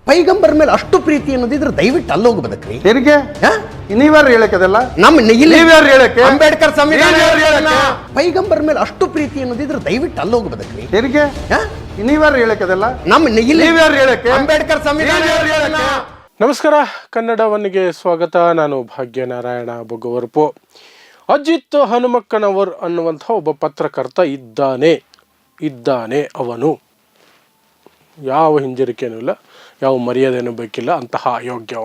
ಪೈಗಂಬರ್ ಮೇಲೆ ಅಷ್ಟು ಪ್ರೀತಿ ಅನ್ನೋದಿದ್ರೆ ದಯವಿಟ್ಟು ಅಲ್ಲೋಗಿ ಬದುಕ್ರಿ. ಏನಕ್ಕೆ ನೀವ್ಯಾರು ಹೇಳಕ್ಕದಲ್ಲ? ನೀವ್ಯಾರು ಹೇಳಕ್ಕೆ? ಅಂಬೇಡ್ಕರ್ ಸಂವಿಧಾನ ಪೈಗಂಬರ್ ಮೇಲೆ ಅಷ್ಟು ಪ್ರೀತಿ ಅನ್ನೋದಿದ್ರೆ ದಯವಿಟ್ಟು ಅಲ್ಲೋಗಿ ಬದುಕ್ರಿ. ಏನಕ್ಕೆ ನೀವ್ಯಾರು ಹೇಳಕ್ಕದಲ್ಲ? ನೀವ್ಯಾರು ಹೇಳಕ್ಕೆ? ಅಂಬೇಡ್ಕರ್ ಸಂವಿಧಾನ. ನಮಸ್ಕಾರ, ಕನ್ನಡವನಿಗೆ ಸ್ವಾಗತ. ನಾನು ಭಾಗ್ಯನಾರಾಯಣ ಬೊಗವರ್ಪು. ಅಜಿತ್ ಹನುಮಕ್ಕನವರ್ ಅನ್ನುವಂಥ ಒಬ್ಬ ಪತ್ರಕರ್ತ ಇದ್ದಾನೆ. ಅವನು ಯಾವ ಹಿಂಜರಿಕೆನೂ ಇಲ್ಲ, ಯಾವ ಮರ್ಯಾದೆನೂ ಬೇಕಿಲ್ಲ, ಅಂತಹ ಅಯೋಗ್ಯ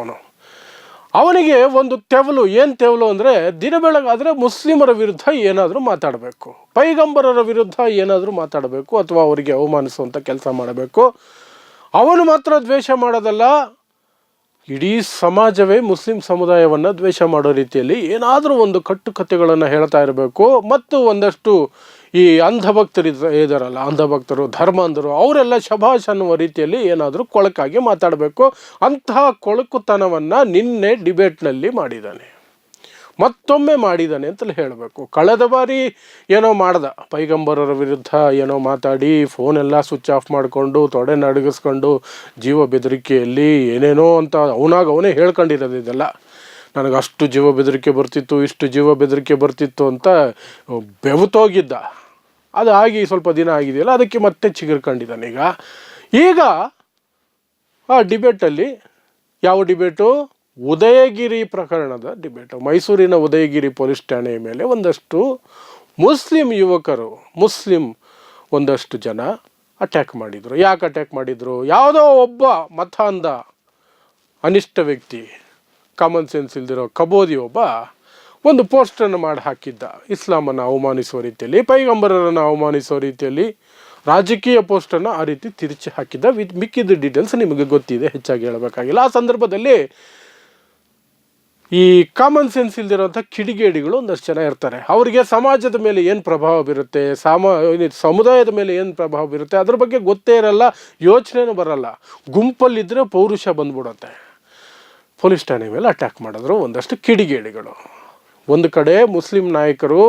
ಅವನಿಗೆ ಒಂದು ತೆವಲು. ಏನು ತೆವಲು ಅಂದರೆ, ದಿನ ಬೆಳಗಾದರೆ ಮುಸ್ಲಿಮರ ವಿರುದ್ಧ ಏನಾದರೂ ಮಾತಾಡಬೇಕು, ಪೈಗಂಬರರ ವಿರುದ್ಧ ಏನಾದರೂ ಮಾತಾಡಬೇಕು, ಅಥವಾ ಅವರಿಗೆ ಅವಮಾನಿಸುವಂಥ ಕೆಲಸ ಮಾಡಬೇಕು. ಅವನು ಮಾತ್ರ ದ್ವೇಷ ಮಾಡೋದಲ್ಲ, ಇಡೀ ಸಮಾಜವೇ ಮುಸ್ಲಿಂ ಸಮುದಾಯವನ್ನು ದ್ವೇಷ ಮಾಡೋ ರೀತಿಯಲ್ಲಿ ಏನಾದರೂ ಒಂದು ಕಟ್ಟುಕತೆಗಳನ್ನು ಹೇಳ್ತಾ ಇರಬೇಕು. ಮತ್ತು ಒಂದಷ್ಟು ಈ ಅಂಧಭಕ್ತರು ಇದ್ದಾರಲ್ಲ, ಅಂಧಭಕ್ತರು, ಧರ್ಮಾಂಧರು, ಅವರೆಲ್ಲ ಶಭಾಷ್ ಅನ್ನುವ ರೀತಿಯಲ್ಲಿ ಏನಾದರೂ ಕೊಳಕಾಗಿ ಮಾತಾಡಬೇಕು. ಅಂತಹ ಕೊಳಕುತನವನ್ನು ನಿನ್ನೆ ಡಿಬೇಟ್ನಲ್ಲಿ ಮಾಡಿದ್ದಾನೆ, ಮತ್ತೊಮ್ಮೆ ಮಾಡಿದ್ದಾನೆ ಅಂತಲೇ ಹೇಳಬೇಕು. ಕಳೆದ ಬಾರಿ ಏನೋ ಮಾಡ್ದ, ಪೈಗಂಬರರ ವಿರುದ್ಧ ಏನೋ ಮಾತಾಡಿ ಫೋನೆಲ್ಲ ಸ್ವಿಚ್ ಆಫ್ ಮಾಡಿಕೊಂಡು ತೊಡೆ ನಡಗಿಸ್ಕೊಂಡು ಜೀವ ಬೆದರಿಕೆಯಲ್ಲಿ ಏನೇನೋ ಅಂತ ಅವನೇ ಹೇಳ್ಕೊಂಡಿರೋದು. ಇದೆಲ್ಲ ನನಗೆ ಅಷ್ಟು ಜೀವ ಬೆದರಿಕೆ ಬರ್ತಿತ್ತು, ಇಷ್ಟು ಜೀವ ಬೆದರಿಕೆ ಬರ್ತಿತ್ತು ಅಂತ ಬೆವತೋಗಿದ್ದ. ಅದು ಆಗಿ ಸ್ವಲ್ಪ ದಿನ ಆಗಿದೆಯಲ್ಲ, ಅದಕ್ಕೆ ಮತ್ತೆ ಚಿಗುರ್ಕೊಂಡಿದ್ದಾನೆ. ಈಗ ಆ ಡಿಬೇಟಲ್ಲಿ, ಯಾವ ಡಿಬೇಟು? ಉದಯಗಿರಿ ಪ್ರಕರಣದ ಡಿಬೇಟು. ಮೈಸೂರಿನ ಉದಯಗಿರಿ ಪೊಲೀಸ್ ಠಾಣೆಯ ಮೇಲೆ ಒಂದಷ್ಟು ಮುಸ್ಲಿಂ ಯುವಕರು, ಒಂದಷ್ಟು ಜನ ಅಟ್ಯಾಕ್ ಮಾಡಿದರು. ಯಾಕೆ ಅಟ್ಯಾಕ್ ಮಾಡಿದರು? ಯಾವುದೋ ಒಬ್ಬ ಮತಾಂಧ ಅನಿಷ್ಟ ವ್ಯಕ್ತಿ, ಕಾಮನ್ ಸೆನ್ಸ್ ಇಲ್ದಿರೋ ಕಬೋದಿ ಒಬ್ಬ ಒಂದು ಪೋಸ್ಟನ್ನು ಮಾಡಿ ಹಾಕಿದ್ದ, ಇಸ್ಲಾಮನ್ನು ಅವಮಾನಿಸುವ ರೀತಿಯಲ್ಲಿ, ಪೈಗಂಬರರನ್ನು ಅವಮಾನಿಸುವ ರೀತಿಯಲ್ಲಿ ರಾಜಕೀಯ ಪೋಸ್ಟನ್ನು ಆ ರೀತಿ ತಿರುಚಿ ಹಾಕಿದ್ದ. ಮಿಕ್ಕಿದ ಡೀಟೇಲ್ಸ್ ನಿಮಗೆ ಗೊತ್ತಿದೆ, ಹೆಚ್ಚಾಗಿ ಹೇಳಬೇಕಾಗಿಲ್ಲ. ಆ ಸಂದರ್ಭದಲ್ಲಿ ಈ ಕಾಮನ್ ಸೆನ್ಸ್ ಇಲ್ದಿರೋಂಥ ಕಿಡಿಗೇಡಿಗಳು ಒಂದಷ್ಟು ಜನ ಇರ್ತಾರೆ. ಅವರಿಗೆ ಸಮಾಜದ ಮೇಲೆ ಏನು ಪ್ರಭಾವ ಬೀರುತ್ತೆ, ಸಮುದಾಯದ ಮೇಲೆ ಏನು ಪ್ರಭಾವ ಬೀರುತ್ತೆ ಅದ್ರ ಬಗ್ಗೆ ಗೊತ್ತೇ ಇರಲ್ಲ, ಯೋಚನೆನೂ ಬರಲ್ಲ. ಗುಂಪಲ್ಲಿದ್ದರೆ ಪೌರುಷ ಬಂದ್ಬಿಡುತ್ತೆ. ಪೊಲೀಸ್ ಠಾಣೆ ಮೇಲೆ ಅಟ್ಯಾಕ್ ಮಾಡಿದ್ರು ಒಂದಷ್ಟು ಕಿಡಿಗೇಡಿಗಳು. ಒಂದು ಕಡೆ ಮುಸ್ಲಿಂ ನಾಯಕರು,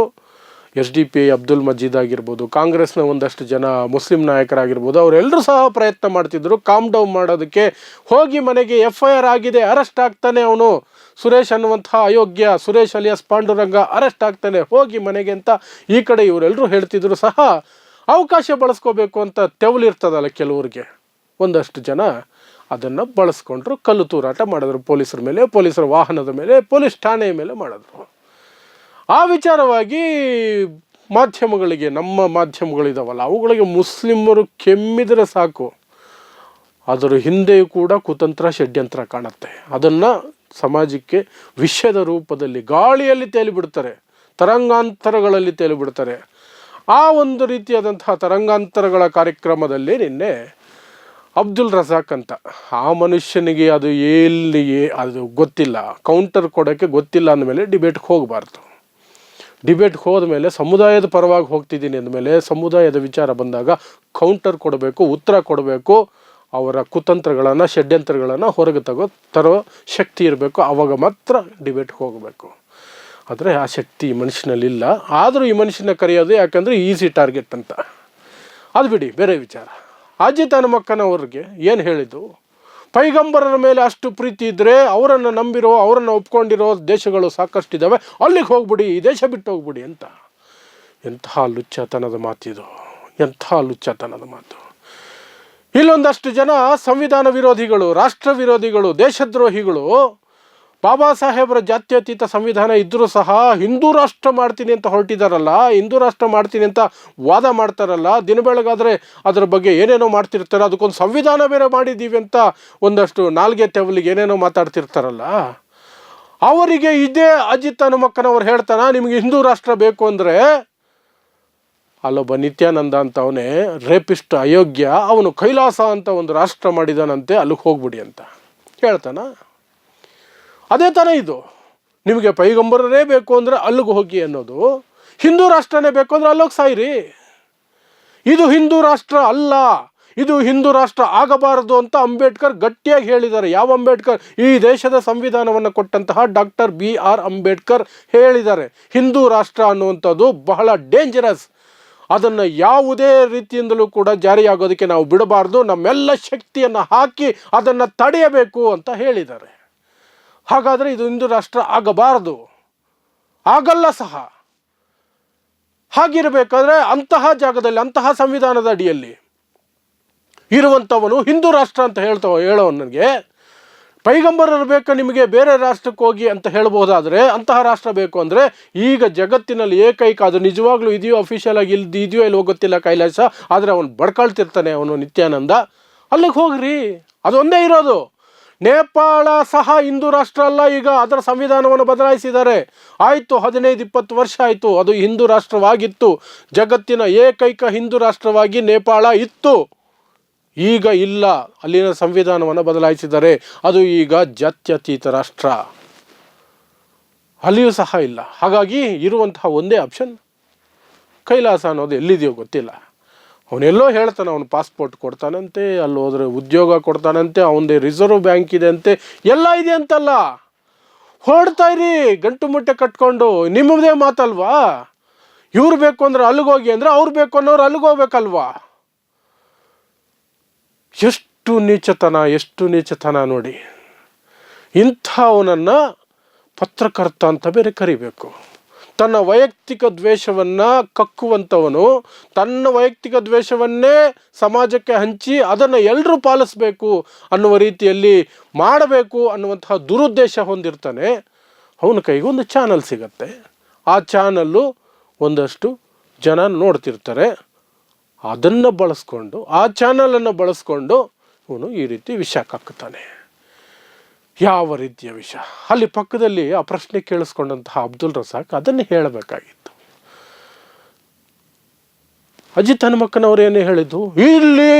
SDP ಅಬ್ದುಲ್ ಮಜೀದ್ ಆಗಿರ್ಬೋದು, ಕಾಂಗ್ರೆಸ್ನ ಒಂದಷ್ಟು ಜನ ಮುಸ್ಲಿಂ ನಾಯಕರಾಗಿರ್ಬೋದು, ಅವರೆಲ್ಲರೂ ಸಹ ಪ್ರಯತ್ನ ಮಾಡ್ತಿದ್ರು ಕಾಮ್ ಡೌನ್ ಮಾಡೋದಕ್ಕೆ. ಹೋಗಿ ಮನೆಗೆ FIR ಆಗಿದೆ, ಅರೆಸ್ಟ್ ಆಗ್ತಾನೆ ಅವನು, ಸುರೇಶ್ ಅನ್ನುವಂತಹ ಅಯೋಗ್ಯ, ಸುರೇಶ್ ಅಲಿಯಾಸ್ ಪಾಂಡುರಂಗ ಅರೆಸ್ಟ್ ಆಗ್ತಾನೆ, ಹೋಗಿ ಮನೆಗೆ ಅಂತ ಈ ಕಡೆ ಇವರೆಲ್ಲರೂ ಹೇಳ್ತಿದ್ರು ಸಹ. ಅವಕಾಶ ಬಳಸ್ಕೋಬೇಕು ಅಂತ ತೆವಲಿರ್ತದಲ್ಲ ಕೆಲವ್ರಿಗೆ, ಒಂದಷ್ಟು ಜನ ಅದನ್ನು ಬಳಸ್ಕೊಂಡ್ರು, ಕಲ್ಲು ತೂರಾಟ ಮಾಡಿದ್ರು ಪೊಲೀಸರ ಮೇಲೆ, ಪೊಲೀಸರ ವಾಹನದ ಮೇಲೆ, ಪೊಲೀಸ್ ಠಾಣೆಯ ಮೇಲೆ ಮಾಡಿದ್ರು. ಆ ವಿಚಾರವಾಗಿ ಮಾಧ್ಯಮಗಳಿಗೆ, ನಮ್ಮ ಮಾಧ್ಯಮಗಳಿದಾವಲ್ಲ ಅವುಗಳಿಗೆ ಮುಸ್ಲಿಮರು ಕೆಮ್ಮಿದರೆ ಸಾಕು, ಅದರ ಹಿಂದೆಯೂ ಕೂಡ ಕುತಂತ್ರ, ಷಡ್ಯಂತ್ರ ಕಾಣುತ್ತೆ. ಅದನ್ನು ಸಮಾಜಕ್ಕೆ ವಿಷಯದ ರೂಪದಲ್ಲಿ ಗಾಳಿಯಲ್ಲಿ ತೇಲಿಬಿಡ್ತಾರೆ, ತರಂಗಾಂತರಗಳಲ್ಲಿ ತೇಲಿಬಿಡ್ತಾರೆ. ಆ ಒಂದು ರೀತಿಯಾದಂತಹ ತರಂಗಾಂತರಗಳ ಕಾರ್ಯಕ್ರಮದಲ್ಲಿ ನಿನ್ನೆ ಅಬ್ದುಲ್ ರಜಾಕ್ ಅಂತ ಆ ಮನುಷ್ಯನಿಗೆ ಅದು ಅದು ಗೊತ್ತಿಲ್ಲ, ಕೌಂಟರ್ ಕೊಡೋಕ್ಕೆ ಗೊತ್ತಿಲ್ಲ ಅಂದಮೇಲೆ ಡಿಬೇಟ್ಗೆ ಹೋಗಬಾರ್ದು. ಡಿಬೇಟ್ಗೆ ಹೋದ ಮೇಲೆ ತಮ್ಮುದಾಯದ ಪರವಾಗಿ ಹೋಗ್ತಿದ್ದೀನಿ ಅಂದಮೇಲೆ ಸಮುದಾಯದ ವಿಚಾರ ಬಂದಾಗ ಕೌಂಟರ್ ಕೊಡಬೇಕು, ಉತ್ತರ ಕೊಡಬೇಕು. ಅವರ ಕುತಂತ್ರಗಳನ್ನು, ಷಡ್ಯಂತ್ರಗಳನ್ನು ಹೊರಗೆ ತರೋ ಶಕ್ತಿ ಇರಬೇಕು, ಆವಾಗ ಮಾತ್ರ ಡಿಬೇಟ್ಗೆ ಹೋಗಬೇಕು. ಆದರೆ ಆ ಶಕ್ತಿ ಈ ಮನುಷ್ಯನಲ್ಲಿಲ್ಲ. ಆದರೂ ಈ ಮನುಷ್ಯನ ಕರೆಯೋದು ಯಾಕಂದರೆ ಈಸಿ ಟಾರ್ಗೆಟ್ ಅಂತ. ಅದು ಬಿಡಿ, ಬೇರೆ ವಿಚಾರ. ಅಜಿತ್ ಹನುಮಕ್ಕನವ್ರಿಗೆ ಏನು ಹೇಳಿದ್ದು? ಪೈಗಂಬರರ ಮೇಲೆ ಅಷ್ಟು ಪ್ರೀತಿ ಇದ್ದರೆ ಅವರನ್ನು ನಂಬಿರೋ, ಅವರನ್ನು ಒಪ್ಕೊಂಡಿರೋ ದೇಶಗಳು ಸಾಕಷ್ಟಿದ್ದಾವೆ, ಅಲ್ಲಿಗೆ ಹೋಗ್ಬಿಡಿ, ಈ ದೇಶ ಬಿಟ್ಟು ಹೋಗ್ಬಿಡಿ ಅಂತ. ಎಂತಹ ಲುಚ್ಚತನದ ಮಾತಿದು, ಎಂಥ ಲುಚ್ಚತನದ ಮಾತು. ಇಲ್ಲೊಂದಷ್ಟು ಜನ ಸಂವಿಧಾನ ವಿರೋಧಿಗಳು, ರಾಷ್ಟ್ರ ವಿರೋಧಿಗಳು, ದೇಶದ್ರೋಹಿಗಳು ಬಾಬಾ ಸಾಹೇಬರ ಜಾತ್ಯತೀತ ಸಂವಿಧಾನ ಇದ್ದರೂ ಸಹ ಹಿಂದೂ ರಾಷ್ಟ್ರ ಮಾಡ್ತೀನಿ ಅಂತ ಹೊರಟಿದಾರಲ್ಲ, ಹಿಂದೂ ರಾಷ್ಟ್ರ ಮಾಡ್ತೀನಿ ಅಂತ ವಾದ ಮಾಡ್ತಾರಲ್ಲ, ದಿನ ಬೆಳಗಾದರೆ ಅದರ ಬಗ್ಗೆ ಏನೇನೋ ಮಾಡ್ತಿರ್ತಾರೆ, ಅದಕ್ಕೊಂದು ಸಂವಿಧಾನ ಬೇರೆ ಮಾಡಿದ್ದೀವಿ ಅಂತ ಒಂದಷ್ಟು ನಾಲ್ಗೆ ತೆವಲಿಗೆ ಏನೇನೋ ಮಾತಾಡ್ತಿರ್ತಾರಲ್ಲ, ಅವರಿಗೆ ಇದೇ ಅಜಿತ್ ಹನುಮಕ್ಕನವ್ರು ಹೇಳ್ತಾನೆ, ನಿಮಗೆ ಹಿಂದೂ ರಾಷ್ಟ್ರ ಬೇಕು ಅಂದರೆ ಅಲ್ಲೊಬ್ಬ ನಿತ್ಯಾನಂದ ಅಂತ ಅವನೇ ರೇಪಿಸ್ಟ್ ಅಯೋಗ್ಯ, ಅವನು ಕೈಲಾಸ ಅಂತ ಒಂದು ರಾಷ್ಟ್ರ ಮಾಡಿದಾನಂತೆ, ಅಲ್ಲಿಗೆ ಹೋಗ್ಬಿಡಿ ಅಂತ ಹೇಳ್ತಾನ. ಅದೇ ಥರ ಇದು, ನಿಮಗೆ ಪೈಗಂಬರರೇ ಬೇಕು ಅಂದರೆ ಅಲ್ಲಿಗೆ ಹೋಗಿ ಅನ್ನೋದು, ಹಿಂದೂ ರಾಷ್ಟ್ರನೇ ಬೇಕು ಅಂದರೆ ಅಲ್ಲೋಗಿ ಸಾಯಿರಿ. ಇದು ಹಿಂದೂ ರಾಷ್ಟ್ರ ಅಲ್ಲ, ಇದು ಹಿಂದೂ ರಾಷ್ಟ್ರ ಆಗಬಾರದು ಅಂತ ಅಂಬೇಡ್ಕರ್ ಗಟ್ಟಿಯಾಗಿ ಹೇಳಿದ್ದಾರೆ. ಯಾವ ಅಂಬೇಡ್ಕರ್? ಈ ದೇಶದ ಸಂವಿಧಾನವನ್ನು ಕೊಟ್ಟಂತಹ ಡಾಕ್ಟರ್ BR ಅಂಬೇಡ್ಕರ್ ಹೇಳಿದ್ದಾರೆ. ಹಿಂದೂ ರಾಷ್ಟ್ರ ಅನ್ನುವಂಥದ್ದು ಬಹಳ ಡೇಂಜರಸ್. ಅದನ್ನು ಯಾವುದೇ ರೀತಿಯಿಂದಲೂ ಕೂಡ ಜಾರಿಯಾಗೋದಕ್ಕೆ ನಾವು ಬಿಡಬಾರ್ದು, ನಮ್ಮೆಲ್ಲ ಶಕ್ತಿಯನ್ನು ಹಾಕಿ ಅದನ್ನು ತಡೆಯಬೇಕು ಅಂತ ಹೇಳಿದ್ದಾರೆ. ಹಾಗಾದರೆ ಇದು ಹಿಂದೂ ರಾಷ್ಟ್ರ ಆಗಬಾರದು, ಆಗಲ್ಲ ಸಹ. ಹಾಗಿರಬೇಕಾದ್ರೆ ಅಂತಹ ಜಾಗದಲ್ಲಿ, ಅಂತಹ ಸಂವಿಧಾನದ ಅಡಿಯಲ್ಲಿ ಇರುವಂಥವನು ಹಿಂದೂ ರಾಷ್ಟ್ರ ಅಂತ ಹೇಳೋವನಿಗೆ ಪೈಗಂಬರರು ಬೇಕಾ ನಿಮಗೆ ಬೇರೆ ರಾಷ್ಟ್ರಕ್ಕೆ ಹೋಗಿ ಅಂತ ಹೇಳ್ಬೋದಾದರೆ, ಅಂತಹ ರಾಷ್ಟ್ರ ಬೇಕು ಅಂದರೆ ಈಗ ಜಗತ್ತಿನಲ್ಲಿ ಏಕೈಕ, ಅದು ನಿಜವಾಗ್ಲೂ ಇದೆಯೋ ಅಫಿಷಿಯಲ್ ಆಗಿ ಇದೆಯೋ ಇಲ್ಲಿ ಗೊತ್ತಿಲ್ಲ ಕೈಲಾಸ, ಆದರೆ ಅವನು ಬಡ್ಕೊಳ್ತಿರ್ತಾನೆ ಅವನು ನಿತ್ಯಾನಂದ, ಅಲ್ಲಿಗೆ ಹೋಗ್ರಿ, ಅದೊಂದೇ ಇರೋದು. ನೇಪಾಳ ಸಹ ಹಿಂದೂ ರಾಷ್ಟ್ರ ಅಲ್ಲ, ಈಗ ಅದರ ಸಂವಿಧಾನವನ್ನು ಬದಲಾಯಿಸಿದ್ದಾರೆ. ಆಯಿತು, 15-20 ವರ್ಷ ಆಯಿತು, ಅದು ಹಿಂದೂ ರಾಷ್ಟ್ರವಾಗಿತ್ತು. ಜಗತ್ತಿನ ಏಕೈಕ ಹಿಂದೂ ರಾಷ್ಟ್ರವಾಗಿ ನೇಪಾಳ ಇತ್ತು. ಈಗ ಇಲ್ಲ, ಅಲ್ಲಿನ ಸಂವಿಧಾನವನ್ನು ಬದಲಾಯಿಸಿದ್ದಾರೆ. ಅದು ಈಗ ಜಾತ್ಯತೀತ ರಾಷ್ಟ್ರ, ಅಲ್ಲಿಯೂ ಸಹ ಇಲ್ಲ. ಹಾಗಾಗಿ ಇರುವಂತಹ ಒಂದೇ ಆಪ್ಷನ್ ಕೈಲಾಸ ಅನ್ನೋದು ಎಲ್ಲಿದೆಯೋ ಗೊತ್ತಿಲ್ಲ. ಅವನೆಲ್ಲೋ ಹೇಳ್ತಾನೆ, ಅವನು ಪಾಸ್ಪೋರ್ಟ್ ಕೊಡ್ತಾನಂತೆ, ಅಲ್ಲಿ ಹೋದರೆ ಉದ್ಯೋಗ ಕೊಡ್ತಾನಂತೆ, ಅವನದೇ ರಿಸರ್ವ್ ಬ್ಯಾಂಕ್ ಇದೆ ಅಂತೆ, ಎಲ್ಲ ಇದೆ ಅಂತಲ್ಲ. ಹೊರಡ್ತಾ ಇರಿ ಗಂಟು ಮುಟ್ಟೆ ಕಟ್ಕೊಂಡು, ನಿಮ್ಮದೇ ಮಾತಲ್ವಾ. ಇವ್ರು ಬೇಕು ಅಂದ್ರೆ ಅಲ್ಲಿಗೋಗಿ ಅಂದರೆ ಅವ್ರು ಬೇಕು ಅನ್ನೋರು ಅಲ್ಲಿಗೋಗ್ಬೇಕಲ್ವಾ. ಎಷ್ಟು ನೀಚತನ ನೋಡಿ. ಇಂಥವನನ್ನು ಪತ್ರಕರ್ತ ಅಂತ ಬೇರೆ ಕರಿಬೇಕು. ತನ್ನ ವೈಯಕ್ತಿಕ ದ್ವೇಷವನ್ನು ಕಕ್ಕುವಂಥವನು, ತನ್ನ ವೈಯಕ್ತಿಕ ದ್ವೇಷವನ್ನೇ ಸಮಾಜಕ್ಕೆ ಹಂಚಿ ಅದನ್ನು ಎಲ್ಲರೂ ಪಾಲಿಸಬೇಕು ಅನ್ನುವ ರೀತಿಯಲ್ಲಿ ಮಾಡಬೇಕು ಅನ್ನುವಂತಹ ದುರುದ್ದೇಶ ಹೊಂದಿರ್ತಾನೆ. ಅವನ ಕೈಗೆ ಒಂದು ಚಾನಲ್ ಸಿಗತ್ತೆ, ಆ ಚಾನಲ್ಲು ಒಂದಷ್ಟು ಜನ ನೋಡ್ತಿರ್ತಾರೆ. ಅದನ್ನು ಬಳಸ್ಕೊಂಡು, ಆ ಚಾನಲನ್ನು ಬಳಸ್ಕೊಂಡು ಇವನು ಈ ರೀತಿ ವಿಷ ಕಕ್ಕುತ್ತಾನೆ. ಯಾವ ರೀತಿಯ ವಿಷ? ಅಲ್ಲಿ ಪಕ್ಕದಲ್ಲಿ ಆ ಪ್ರಶ್ನೆ ಕೇಳಿಸ್ಕೊಂಡಂತಹ ಅಬ್ದುಲ್ ರಜಾಕ್ ಅದನ್ನೇ ಹೇಳಬೇಕಾಗಿತ್ತು. ಅಜಿತ್ ಹನುಮಕ್ಕನವರು ಏನೇ ಹೇಳಿದ್ದು, ಇಲ್ಲಿ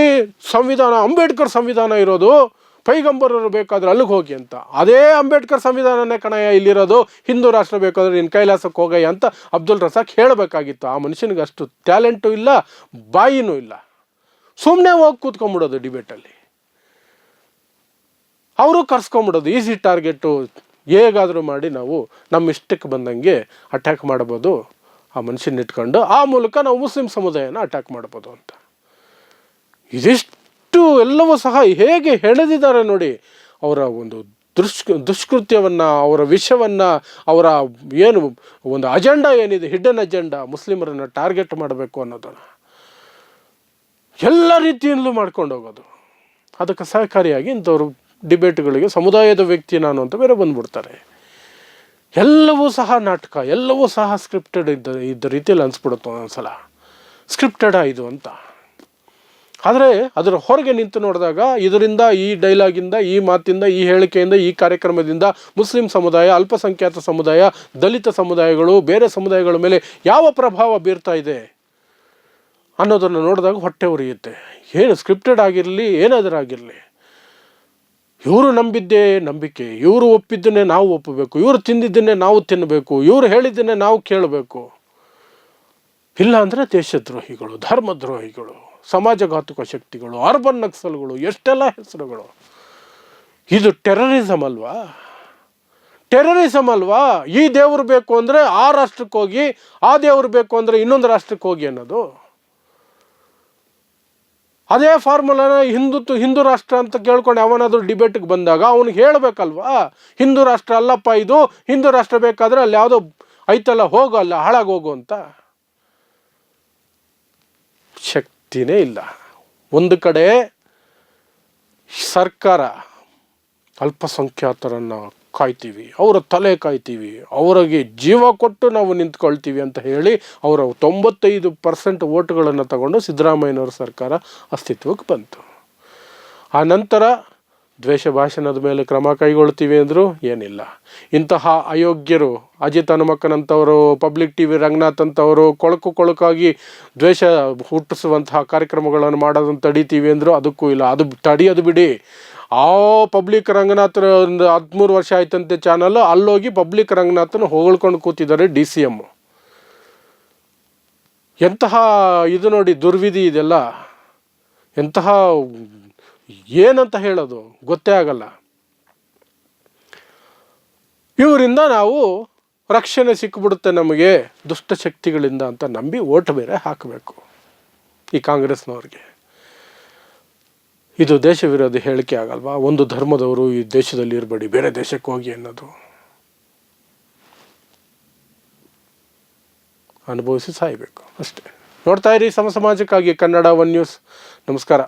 ಸಂವಿಧಾನ, ಅಂಬೇಡ್ಕರ್ ಸಂವಿಧಾನ ಇರೋದು, ಪೈಗಂಬರರು ಬೇಕಾದ್ರೆ ಅಲ್ಲಿಗೆ ಹೋಗಿ ಅಂತ. ಅದೇ ಅಂಬೇಡ್ಕರ್ ಸಂವಿಧಾನನೇ ಕಣಯ್ಯ ಇಲ್ಲಿರೋದು, ಹಿಂದೂ ರಾಷ್ಟ್ರ ಬೇಕಾದ್ರೆ ನಿನ್ನ ಕೈಲಾಸಕ್ಕೆ ಹೋಗಯ್ಯ ಅಂತ ಅಬ್ದುಲ್ ರಜಾಕ್ ಹೇಳಬೇಕಾಗಿತ್ತು. ಆ ಮನುಷ್ಯನಿಗೆ ಅಷ್ಟು ಟ್ಯಾಲೆಂಟು ಇಲ್ಲ, ಬಾಯಿನೂ ಇಲ್ಲ. ಸುಮ್ಮನೆ ಹೋಗಿ ಕೂತ್ಕೊಂಡ್ಬಿಡೋದು ಡಿಬೇಟಲ್ಲಿ, ಅವರು ಕರ್ಸ್ಕೊಂಬಿಡೋದು. ಈಸಿ ಟಾರ್ಗೆಟು, ಹೇಗಾದರೂ ಮಾಡಿ ನಾವು ನಮ್ಮ ಇಷ್ಟಕ್ಕೆ ಬಂದಂಗೆ ಅಟ್ಯಾಕ್ ಮಾಡ್ಬೋದು ಆ ಮನುಷ್ಯನ ಇಟ್ಕೊಂಡು, ಆ ಮೂಲಕ ನಾವು ಮುಸ್ಲಿಂ ಸಮುದಾಯನ ಅಟ್ಯಾಕ್ ಮಾಡ್ಬೋದು ಅಂತ. ಇದಿಷ್ಟು ಎಲ್ಲವೂ ಸಹ ಹೇಗೆ ಹೆಣೆದಿದ್ದಾರೆ ನೋಡಿ. ಅವರ ಒಂದು ದುಷ್ಕೃತ್ಯವನ್ನು, ಅವರ ವಿಷವನ್ನು, ಅವರ ಏನು ಒಂದು ಅಜೆಂಡಾ ಏನಿದೆ, ಹಿಡನ್ ಅಜೆಂಡಾ, ಮುಸ್ಲಿಮರನ್ನು ಟಾರ್ಗೆಟ್ ಮಾಡಬೇಕು ಅನ್ನೋದನ್ನು ಎಲ್ಲ ರೀತಿಯಿಂದಲೂ ಮಾಡ್ಕೊಂಡು ಹೋಗೋದು. ಅದಕ್ಕೆ ಸಹಕಾರಿಯಾಗಿ ಇಂಥವ್ರು ಡಿಬೇಟ್ಗಳಿಗೆ ಸಮುದಾಯದ ವ್ಯಕ್ತಿ ನಾನು ಅಂತ ಬೇರೆ ಬಂದ್ಬಿಡ್ತಾರೆ. ಎಲ್ಲವೂ ಸಹ ನಾಟಕ, ಎಲ್ಲವೂ ಸಹ ಸ್ಕ್ರಿಪ್ಟೆಡ್ ಇದ್ದ ರೀತಿಯಲ್ಲಿ ಅನಿಸ್ಬಿಡುತ್ತೆ ಒಂದೊಂದ್ಸಲ. ಸ್ಕ್ರಿಪ್ಟೆಡಾ ಇದು ಅಂತ. ಆದರೆ ಅದರ ಹೊರಗೆ ನಿಂತು ನೋಡಿದಾಗ ಇದರಿಂದ, ಈ ಡೈಲಾಗಿಂದ, ಈ ಮಾತಿಂದ, ಈ ಹೇಳಿಕೆಯಿಂದ, ಈ ಕಾರ್ಯಕ್ರಮದಿಂದ ಮುಸ್ಲಿಂ ಸಮುದಾಯ, ಅಲ್ಪಸಂಖ್ಯಾತ ಸಮುದಾಯ, ದಲಿತ ಸಮುದಾಯಗಳು, ಬೇರೆ ಸಮುದಾಯಗಳ ಮೇಲೆ ಯಾವ ಪ್ರಭಾವ ಬೀರ್ತಾ ಇದೆ ಅನ್ನೋದನ್ನು ನೋಡಿದಾಗ ಹೊಟ್ಟೆ ಉರಿಯುತ್ತೆ. ಏನು ಸ್ಕ್ರಿಪ್ಟೆಡ್ ಆಗಿರಲಿ, ಏನಾದರಾಗಿರಲಿ, ಇವರು ನಂಬಿದ್ದೇ ನಂಬಿಕೆ, ಇವರು ಒಪ್ಪಿದ್ದನ್ನೇ ನಾವು ಒಪ್ಪಬೇಕು, ಇವರು ತಿಂದಿದ್ದನ್ನೇ ನಾವು ತಿನ್ನಬೇಕು, ಇವರು ಹೇಳಿದ್ದನ್ನೇ ನಾವು ಕೇಳಬೇಕು. ಇಲ್ಲ ಅಂದರೆ ದೇಶದ್ರೋಹಿಗಳು, ಧರ್ಮದ್ರೋಹಿಗಳು, ಸಮಾಜಘಾತುಕ ಶಕ್ತಿಗಳು, ಅರ್ಬನ್ ನಕ್ಸಲ್ಗಳು, ಎಷ್ಟೆಲ್ಲ ಹೆಸರುಗಳು. ಇದು ಟೆರರಿಸಮ್ ಅಲ್ವಾ? ಟೆರರಿಸಮ್ ಅಲ್ವಾ? ಈ ದೇವರು ಬೇಕು ಅಂದರೆ ಆ ರಾಷ್ಟ್ರಕ್ಕೆ ಹೋಗಿ, ಆ ದೇವರು ಬೇಕು ಅಂದರೆ ಇನ್ನೊಂದು ರಾಷ್ಟ್ರಕ್ಕೆ ಹೋಗಿ ಅನ್ನೋದು. ಅದೇ ಫಾರ್ಮುಲಾನ ಹಿಂದೂ ರಾಷ್ಟ್ರ ಅಂತ ಕೇಳ್ಕೊಂಡು ಅವನಾದರೂ ಡಿಬೇಟ್ಗೆ ಬಂದಾಗ ಅವನಿಗೆ ಹೇಳಬೇಕಲ್ವಾ, ಹಿಂದೂ ರಾಷ್ಟ್ರ ಅಲ್ಲಪ್ಪ ಇದು, ಹಿಂದೂ ರಾಷ್ಟ್ರ ಬೇಕಾದರೆ ಅಲ್ಲಿ ಯಾವುದೋ ಐತಲ್ಲ, ಹೋಗು, ಅಲ್ಲ ಹಾಳಾಗೋಗು ಅಂತ. ಶಕ್ತಿನೇ ಇಲ್ಲ. ಒಂದು ಕಡೆ ಸರ್ಕಾರ ಅಲ್ಪಸಂಖ್ಯಾತರನ್ನು ಕಾಯ್ತೀವಿ, ಅವರ ತಲೆ ಕಾಯ್ತೀವಿ, ಅವರಿಗೆ ಜೀವ ಕೊಟ್ಟು ನಾವು ನಿಂತ್ಕೊಳ್ತೀವಿ ಅಂತ ಹೇಳಿ ಅವರ 95% ಓಟುಗಳನ್ನು ತಗೊಂಡು ಸಿದ್ದರಾಮಯ್ಯನವ್ರ ಸರ್ಕಾರ ಅಸ್ತಿತ್ವಕ್ಕೆ ಬಂತು. ಆ ನಂತರ ದ್ವೇಷ ಭಾಷಣದ ಮೇಲೆ ಕ್ರಮ ಕೈಗೊಳ್ತೀವಿ ಅಂದರೂ ಏನಿಲ್ಲ. ಇಂತಹ ಅಯೋಗ್ಯರು, ಅಜಿತ್ ಹನುಮಕ್ಕನಂಥವರು, ಪಬ್ಲಿಕ್ ಟಿವಿ ರಂಗನಾಥ್ ಅಂತವರು ಕೊಳಕಾಗಿ ದ್ವೇಷ ಹುಟ್ಟಿಸುವಂತಹ ಕಾರ್ಯಕ್ರಮಗಳನ್ನು ಮಾಡೋದನ್ನು ತಡಿತೀವಿ ಅಂದರೂ ಅದಕ್ಕೂ ಇಲ್ಲ. ಅದು ತಡಿಯೋದು ಬಿಡಿ, ಆ ಪಬ್ಲಿಕ್ ರಂಗನಾಥನ ಒಂದು 13 ವರ್ಷ ಆಯ್ತಂತೆ ಚಾನಲ್, ಅಲ್ಲೋಗಿ ಪಬ್ಲಿಕ್ ರಂಗನಾಥನ ಹೊಗಳ್ಕೊಂಡು ಕೂತಿದ್ದಾರೆ DCM. ಎಂತಹ ಇದು ನೋಡಿ, ದುರ್ವಿಧಿ ಇದೆಲ್ಲ. ಎಂತಹ ಏನಂತ ಹೇಳೋದು ಗೊತ್ತೇ ಆಗಲ್ಲ. ಇವರಿಂದ ನಾವು ರಕ್ಷಣೆ ಸಿಕ್ಕಿಬಿಡುತ್ತೆ ನಮಗೆ ದುಷ್ಟಶಕ್ತಿಗಳಿಂದ ಅಂತ ನಂಬಿ ಓಟ್ ಬೇರೆ ಹಾಕಬೇಕು. ಈ ಕಾಂಗ್ರೆಸ್ನವ್ರಿಗೆ. ಇದು ದೇಶ ವಿರೋಧಿ ಹೇಳಿಕೆ ಆಗಲ್ವಾ? ಒಂದು ಧರ್ಮದವರು ಈ ದೇಶದಲ್ಲಿ ಇರಬೇಡಿ, ಬೇರೆ ದೇಶಕ್ಕೆ ಹೋಗಿ ಅನ್ನೋದು. ಅನುಭವಿಸಿ ಸಾಯಬೇಕು ಅಷ್ಟೇ. ನೋಡ್ತಾ ಇರಿ ಸಮಾಜಕ್ಕಾಗಿ ಕನ್ನಡ 1 ನ್ಯೂಸ್. ನಮಸ್ಕಾರ.